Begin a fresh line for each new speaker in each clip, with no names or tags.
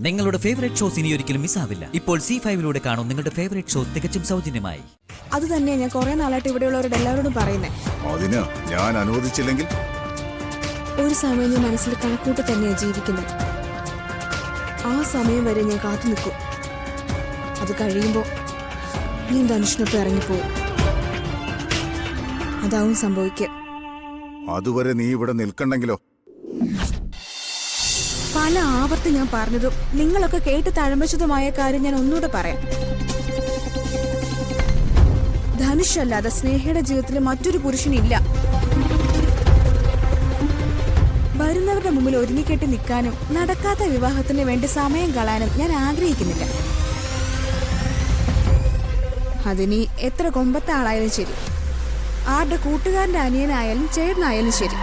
നിങ്ങളുടെ favourite shows ഇനി ഒരിക്കലും മിസ്സാവില്ല. ഇപ്പോൾ C5 കാണും നിങ്ങളുടെ ഫേവറേറ്റ് ഷോസ് തികച്ചും സൗജന്യമായി.
അത് തന്നെ ഞാൻ കുറെ നാളായിട്ട് ഇവിടെയുള്ളവരോട് എല്ലാവരോടും പറയുന്നേ.
അതിന് ഞാൻ അനുവദിച്ചില്ലെങ്കിൽ
ഒരു സമയം ഞാൻ മനസ്സിൽ കണക്കൂട്ട് തന്നെയാണ് ജീവിക്കുന്നത്. ആ സമയം വരെ ഞാൻ കാത്തു നിൽക്കും. അത് കഴിയുമ്പോൾ നീ ധനുഷിനൊപ്പം ഇറങ്ങിപ്പോവും. അതാവും സംഭവിക്കുക.
അതുവരെ നീ ഇവിടെ നിൽക്കണ്ടെങ്കിലോ?
പല ആവർത്തി ഞാൻ പറഞ്ഞതും നിങ്ങളൊക്കെ കേട്ട് തഴമ്പച്ചതുമായ കാര്യം ഞാൻ ഒന്നുകൂടെ പറയാം. ധനുഷ് അല്ലാതെ സ്നേഹയുടെ ജീവിതത്തിൽ മറ്റൊരു പുരുഷനില്ല. വരുന്നവരുടെ മുമ്പിൽ ഒരുങ്ങിക്കെട്ടി നിൽക്കാനും നടക്കാത്ത വിവാഹത്തിന് വേണ്ടി സമയം കളയാനും ഞാൻ ആഗ്രഹിക്കുന്നില്ല. അതിനി എത്ര കൊമ്പത്തെ ആളായാലും ശരി, ആരുടെ കൂട്ടുകാരന്റെ അനിയനായാലും ചേട്ടനായാലും ശരി.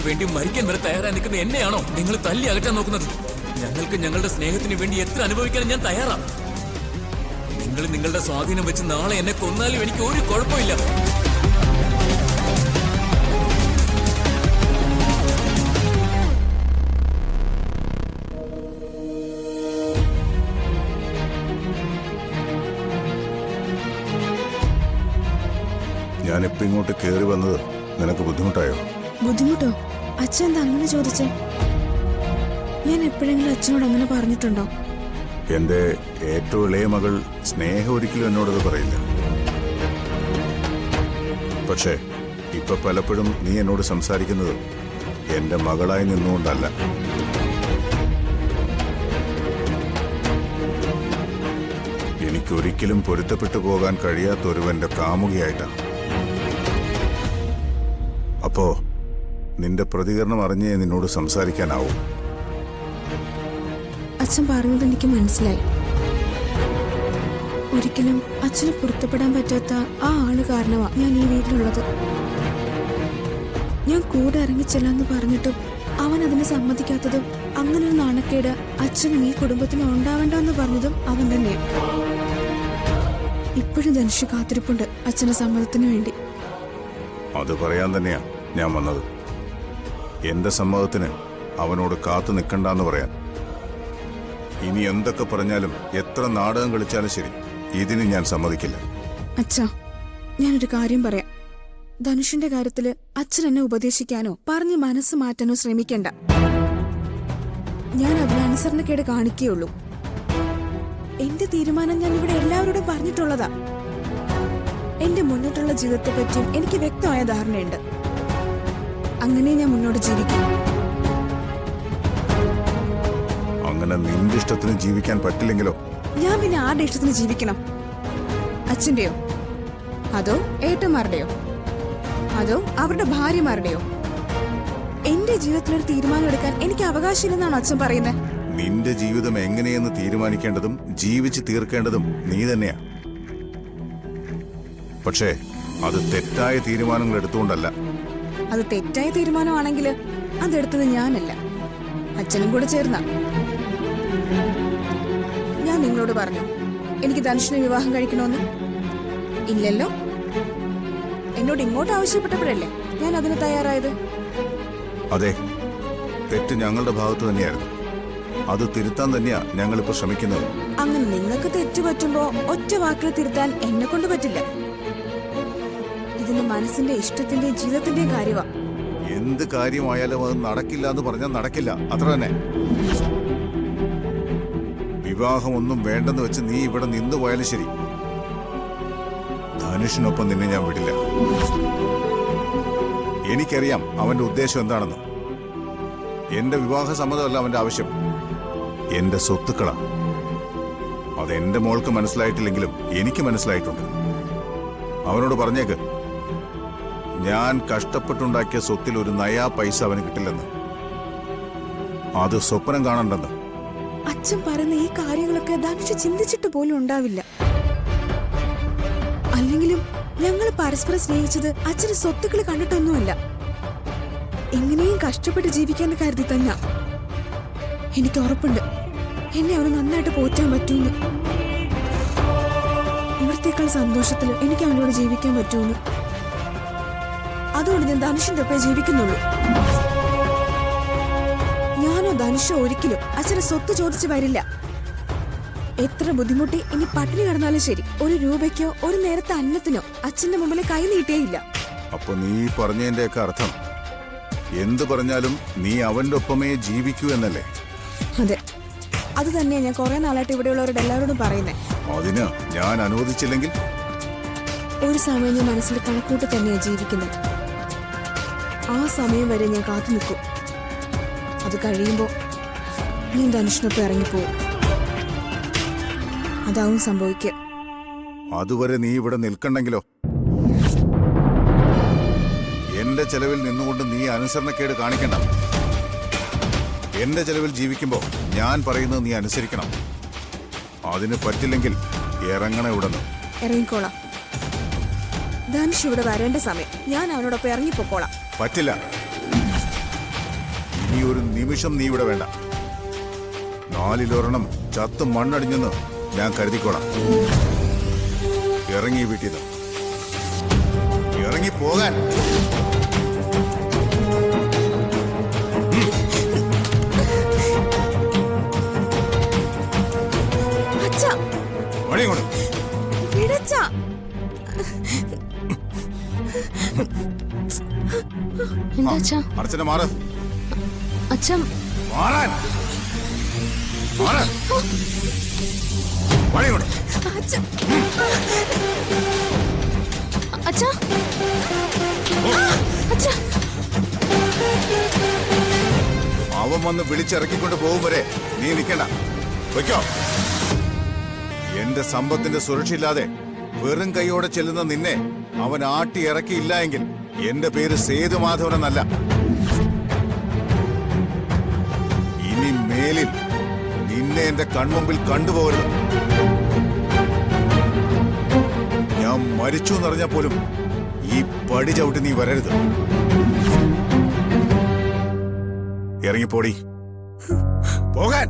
വേണ്ടി മരിക്കാൻ വരെ തയ്യാറായി നിൽക്കുന്ന എന്നെയാണോ നിങ്ങൾ തല്ലി അകറ്റാൻ നോക്കുന്നത്? ഞങ്ങൾക്ക് ഞങ്ങളുടെ സ്നേഹത്തിന് വേണ്ടി എത്ര അനുഭവിക്കാൻ ഞാൻ തയ്യാറാണ്. നിങ്ങൾ നിങ്ങളുടെ സ്വാധീനം വെച്ച് നാളെ എന്നെ കൊന്നാലും എനിക്ക് ഒരു കുഴപ്പമില്ല.
ഞാനിപ്പോ ഇങ്ങോട്ട് കയറി വന്നത് നിനക്ക് ബുദ്ധിമുട്ടായോ?
ബുദ്ധിമുട്ടോ? അച്ഛൻ എന്താ അങ്ങനെ ചോദിച്ചേ? ഞാൻ എപ്പോഴെങ്കിലും അച്ഛനോട് അങ്ങനെ പറഞ്ഞിട്ടുണ്ടോ?
എന്റെ ഏറ്റവും ഇളയ മകൾ സ്നേഹ ഒരിക്കലും എന്നോടത് പറയില്ല. പക്ഷേ ഇപ്പൊ പലപ്പോഴും നീ എന്നോട് സംസാരിക്കുന്നത് എന്റെ മകളായി നിന്നുകൊണ്ടല്ല. എനിക്കൊരിക്കലും പൊരുത്തപ്പെട്ടു പോകാൻ കഴിയാത്ത ഒരുവന്റെ കാമുകിയായിട്ടാണ്. അപ്പോ നിന്റെ പ്രതികരണം അറിഞ്ഞേ നിന്നോട് സംസാരിക്കാനാവും.
അച്ഛൻ പറഞ്ഞത് എനിക്ക് മനസ്സിലായി. ഒരിക്കലും അച്ഛന് പൊരുത്തപ്പെടാൻ പറ്റാത്ത ആ ആള് കാരണമാ ഞാൻ ഈ വീട്ടിലുള്ളത്. ഞാൻ കൂടെ ഇറങ്ങിച്ചെല്ലാന്ന് പറഞ്ഞിട്ടും അവൻ അതിന് സമ്മതിക്കാത്തതും അങ്ങനൊരു നാണക്കേട് അച്ഛനും ഈ കുടുംബത്തിനും ഉണ്ടാവേണ്ടെന്ന് പറഞ്ഞതും അവൻ തന്നെ. ഇപ്പോഴും ധനുഷ് കാത്തിരിപ്പുണ്ട് അച്ഛന്റെ സമ്മതത്തിന് വേണ്ടി.
അത് പറയാൻ തന്നെയാ ഞാൻ വന്നത്. എന്റെ സമ്മതത്തിന് അവനോട് കാത്തു നിൽക്കണ്ടെന്ന് പറയാൻ. ഇനി എന്തൊക്കെ പറഞ്ഞാലും എത്ര നാടകം കളിച്ചാലും ശരി, ഇതിന് ഞാൻ സമ്മതിക്കില്ല.
അച്ഛാ, ഞാനൊരു കാര്യം പറയാം. ധനുഷിന്റെ കാര്യത്തില് അച്ഛൻ എന്നെ ഉപദേശിക്കാനോ പറഞ്ഞ് മനസ്സ് മാറ്റാനോ ശ്രമിക്കണ്ട. ഞാൻ അതിന് അനുസരണക്കേട് കാണിക്കുകയുള്ളൂ. എന്റെ തീരുമാനം ഞാൻ ഇവിടെ എല്ലാവരോടും പറഞ്ഞിട്ടുള്ളതാ. എന്റെ മുന്നോട്ടുള്ള ജീവിതത്തെ പറ്റിയും എനിക്ക് വ്യക്തമായ ധാരണയുണ്ട്. അങ്ങനെ ഞാൻ മുന്നോട്ട് ജീവിക്കും.
അങ്ങനെ നിന്റെ ഇഷ്ടത്തിന് ജീവിക്കാൻ പറ്റില്ലെങ്കിലോ?
ഞാൻ പിന്നെ ആരുടെ ഇഷ്ടത്തിന് ജീവിക്കണം? അച്ഛന്റെയോ? അതോ ഏട്ടന്മാരുടെയോ? അതോ അവരുടെ ഭാര്യമാരുടെയോ? എന്റെ ജീവിതത്തിലൊരു തീരുമാനം എടുക്കാൻ എനിക്ക് അവകാശമില്ലെന്നാണ് അച്ഛൻ പറയുന്നത്.
നിന്റെ ജീവിതം എങ്ങനെയെന്ന് തീരുമാനിക്കേണ്ടതും ജീവിച്ച് തീർക്കേണ്ടതും നീ തന്നെയാ. പക്ഷേ അത് തെറ്റായ തീരുമാനങ്ങൾ എടുത്തുകൊണ്ടല്ല.
അത് തെറ്റായ തീരുമാനമാണെങ്കിൽ അതെടുത്തത് ഞാനല്ല, അച്ഛനും കൂടെ ചേർന്ന. ഞാൻ നിങ്ങളോട് പറഞ്ഞു എനിക്ക് ധനുഷിനെ വിവാഹം കഴിക്കണമെന്ന്? ഇല്ലല്ലോ. എന്നോട് ഇങ്ങോട്ട് ആവശ്യപ്പെട്ടപ്പോഴല്ലേ ഞാൻ അതിന് തയ്യാറായത്.
അതെ, തെറ്റ് ഞങ്ങളുടെ ഭാഗത്ത് തന്നെയായിരുന്നു. അത് തിരുത്താൻ തന്നെയാ ഞങ്ങളിപ്പോ ശ്രമിക്കുന്നത്.
അങ്ങനെ നിങ്ങൾക്ക് തെറ്റ് പറ്റുമ്പോ ഒറ്റ വാക്കിൽ തിരുത്താൻ എന്നെ കൊണ്ട് പറ്റില്ല. ഇതിന്റെ മനസ്സിന്റെ ഇഷ്ടത്തിന്റെയും ജീവിതത്തിന്റെയും കാര്യമാ.
എന്ത് കാര്യമായാലും അത് നടക്കില്ല എന്ന് പറഞ്ഞാൽ നടക്കില്ല, അത്ര തന്നെ. വിവാഹം ഒന്നും വേണ്ടെന്ന് വെച്ച് നീ ഇവിടെ നിന്നു പോയാലും ശരി, ധനുഷിനൊപ്പം നിന്നെ ഞാൻ വിടില്ല. എനിക്കറിയാം അവന്റെ ഉദ്ദേശം എന്താണെന്ന്. എന്റെ വിവാഹ സമ്മതമല്ല അവന്റെ ആവശ്യം, എന്റെ സ്വത്തുക്കളാ. അതെന്റെ മോൾക്ക് മനസ്സിലായിട്ടില്ലെങ്കിലും എനിക്ക് മനസ്സിലായിട്ടുണ്ട്. അവനോട് പറഞ്ഞേക്ക് ഞാൻ കഷ്ടപ്പെട്ടുണ്ടാക്കിയ സ്വത്തിൽ ഒരു നയാ പൈസ അവന് കിട്ടില്ലെന്ന്. അത് സ്വപ്നം കാണണ്ടെന്ന്.
അച്ഛൻ പറയുന്ന ഈ കാര്യങ്ങളൊക്കെ ധനുഷ് ചിന്തിച്ചിട്ട് പോലും ഉണ്ടാവില്ല. അല്ലെങ്കിലും ഞങ്ങൾ പരസ്പരം സ്നേഹിച്ചത് അച്ഛന് സ്വത്തുക്കൾ കണ്ടിട്ടൊന്നുമല്ല. എങ്ങനെയും കഷ്ടപ്പെട്ട് ജീവിക്കാന്ന് കരുതി തന്നെ. എനിക്ക് ഉറപ്പുണ്ട് എന്നെ അവന് നന്നായിട്ട് പോറ്റാൻ പറ്റൂന്ന്. ഇവിടത്തേക്കാൾ സന്തോഷത്തിൽ എനിക്ക് അവനോട് ജീവിക്കാൻ പറ്റൂന്ന്. അതുകൊണ്ട് ഞാൻ ധനുഷിന്റെ ഒപ്പം ജീവിക്കുന്നുള്ളൂ. ഞാനോ ധനുഷോ ഒരിക്കലും അച്ഛനെ സ്വത്ത് ചോദിച്ചു വരില്ല. എത്ര ബുദ്ധിമുട്ടി ഇനി പട്ടിണി കിടന്നാലും ശരി, ഒരു രൂപയ്ക്കോ ഒരു നേരത്തെ അന്നത്തിനോ അച്ഛന്റെ മുമ്പിൽ കൈ നീട്ടിയേയില്ല.
അപ്പൊ നീ പറഞ്ഞതിന്റെയൊക്കെ അർത്ഥം എന്തു പറഞ്ഞാലും നീ അവന്റെ ഒപ്പമേ ജീവിക്കൂ എന്നല്ലേ?
അതെ, അത് തന്നെയാ ഞാൻ കുറെ നാളായിട്ട് ഇവിടെയുള്ളവരോട് എല്ലാവരോടും പറയുന്നേ.
അതിന് ഞാൻ അനുവദിച്ചില്ലെങ്കിൽ
ഒരു സമയം ഞാൻ മനസ്സിൽ കണക്കൂട്ട് തന്നെയാ ജീവിക്കുന്നത്. ആ സമയം വരെ ഞാൻ കാത്തു നിൽക്കും. അത് കഴിയുമ്പോ ഞാൻ ധനുഷിനൊപ്പം ഇറങ്ങിപ്പോവും. അതാവും സംഭവിക്കുക.
അതുവരെ നീ ഇവിടെ നിൽക്കണ്ടെങ്കിലോ? എന്റെ ചെലവിൽ നിന്നുകൊണ്ട് നീ അനുസരണക്കേട് കാണിക്കണ്ട. എന്റെ ചെലവിൽ ജീവിക്കുമ്പോ ഞാൻ പറയുന്നത് നീ അനുസരിക്കണം. അതിന് പറ്റില്ലെങ്കിൽ ഇറങ്ങണ ഇവിടുന്ന്.
ഇറങ്ങിക്കോളാം. ധനുഷ് ഇവിടെ വരേണ്ട സമയം ഞാൻ അവനോടൊപ്പം ഇറങ്ങിപ്പോക്കോളാം.
പറ്റില്ല. ഇനി ഒരു നിമിഷം നീ ഇവിടെ വേണ്ട. നാലിലൊരെണ്ണം ചത്ത് മണ്ണടിഞ്ഞെന്ന് ഞാൻ കരുതിക്കോളാം. ഇറങ്ങി വീട്ടിൽ നിന്ന് ഇറങ്ങി പോകാൻ. മണി കൊണ്ട്
എന്താ അച്ഛാ?
അർച്ചന മാറ്.
അച്ഛൻ
മാറാൻ. മാറ്. മണി കൊണ്ട്
അച്ഛാ അച്ഛാ
അവൻ വന്ന് വിളിച്ചിറക്കിക്കൊണ്ട് പോകും വരെ നീ നിൽക്കണ്ട. വയ്ക്കോ. എന്റെ സമ്പത്തിന്റെ സുരക്ഷയില്ലാതെ വെറും കൈയോടെ ചെല്ലുന്ന നിന്നെ അവൻ ആട്ടി ഇറക്കിയില്ല എങ്കിൽ എന്റെ പേര് സേതുമാധവൻ എന്നല്ല. ഇനി മേലിൽ നിന്നെ എന്റെ കൺമുമ്പിൽ കണ്ടുപോകരുത്. ഞാൻ മരിച്ചു എന്നറിഞ്ഞാൽ പോലും ഈ പടി ചവിട്ടി നീ വരരുത്. ഇറങ്ങിപ്പോടി. പോകാൻ.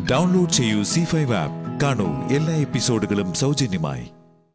ഡൗൺലോഡ് ചെയ്യൂ C5 ആപ്പ്. കാണൂ എല്ലാ എപ്പിസോഡുകളും സൗജന്യമായി.